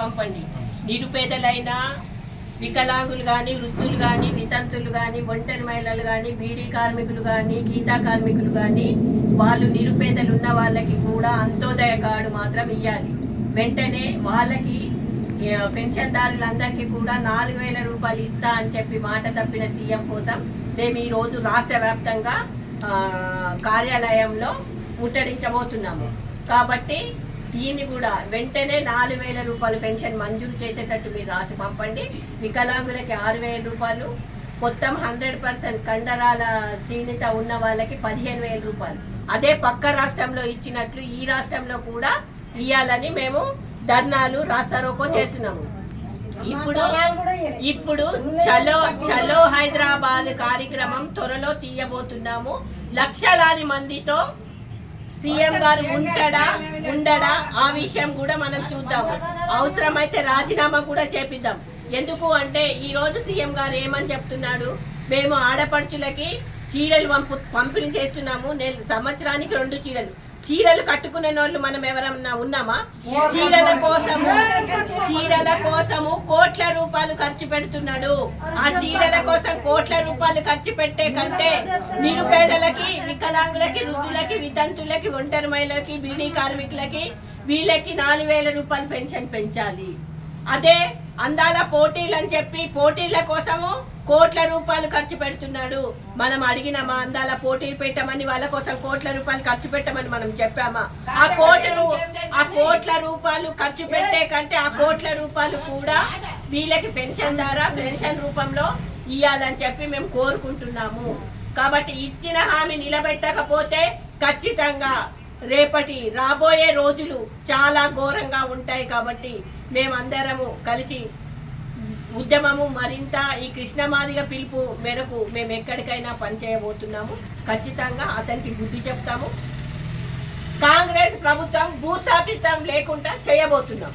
పంపండి. నిరుపేదలైన వికలాంగులు కానీ, వృద్ధులు కానీ, వితంతులు కానీ, ఒంటరి మహిళలు కానీ, బీడీ కార్మికులు కానీ, గీతా కార్మికులు కానీ, వాళ్ళు నిరుపేదలు ఉన్న వాళ్ళకి కూడా అంత్యోదయ కార్డు మాత్రం ఇవ్వాలి. వెంటనే వాళ్ళకి పెన్షన్దారులందరికీ కూడా 4,000 రూపాయలు ఇస్తా అని చెప్పి మాట తప్పిన సీఎం కోసం మేము ఈరోజు రాష్ట్ర వ్యాప్తంగా కార్యాలయంలో ముట్టడించబోతున్నాము. కాబట్టి దీన్ని కూడా వెంటనే 4,000 రూపాయలు పెన్షన్ మంజూరు చేసేటట్టు మీరు రాసి పంపండి. వికలాంగులకి 6,000 రూపాయలు, మొత్తం 100% కండరాల క్షీణత ఉన్న వాళ్ళకి 15,000 రూపాయలు. అదే పక్క రాష్ట్రంలో ఇచ్చినట్లు ఈ రాష్ట్రంలో కూడా ఇవ్వాలని మేము ధర్నాలు రాస్తారోకో చేస్తున్నాము. ఇప్పుడు చలో చలో హైదరాబాద్ కార్యక్రమం త్వరలో తీయబోతున్నాము. లక్షలాది మందితో సీఎం గారు ఉండడా ఆ విషయం కూడా మనం చూద్దాము. అవసరమైతే రాజీనామా కూడా చేపిద్దాం. ఎందుకు అంటే ఈరోజు సీఎం గారు ఏమని చెప్తున్నాడు, మేము ఆడపడుచులకి చీరలు పంపిణీ చేస్తున్నాము. నేను సంవత్సరానికి 2 చీరలు కట్టుకునే వాళ్ళు మనం ఎవరన్నా ఉన్నామా? చీరల కోసము కోట్ల రూపాయలు ఖర్చు పెడుతున్నాడు. ఆ చీరల కోసం కోట్ల రూపాయలు ఖర్చు పెట్టే కంటే నిరుపేదలకి, వికలాంగులకి, వృద్ధులకి, వితంతులకి, ఒంటరి మహిళలకి, బీడీ కార్మికులకి వీళ్ళకి 4,000 రూపాయలు పెన్షన్ పెంచాలి. అదే అందాల పోటీలు అని చెప్పి పోటీల కోసము కోట్ల రూపాయలు ఖర్చు పెడుతున్నాడు. మనం అడిగినామా? అందాల పోటీలు పెట్టమని వాళ్ళ కోసం కోట్ల రూపాయలు ఖర్చు పెట్టమని మనం చెప్పామా? ఆ కోట్ల రూపాయలు ఖర్చు పెట్టే కంటే ఆ కోట్ల రూపాయలు కూడా వీళ్ళకి పెన్షన్ ద్వారా పెన్షన్ రూపంలో ఇవ్వాలని చెప్పి మేము కోరుకుంటున్నాము. కాబట్టి ఇచ్చిన హామీ నిలబెట్టకపోతే ఖచ్చితంగా రాబోయే రోజులు చాలా ఘోరంగా ఉంటాయి. కాబట్టి మేమందరము కలిసి ఉద్యమము మరింత ఈ కృష్ణమాదిగ పిలుపు మేరకు మేము ఎక్కడికైనా పనిచేయబోతున్నాము. ఖచ్చితంగా అతనికి బుద్ధి చెప్తాము. కాంగ్రెస్ ప్రభుత్వం భూస్థాపితం లేకుండా చేయబోతున్నాం.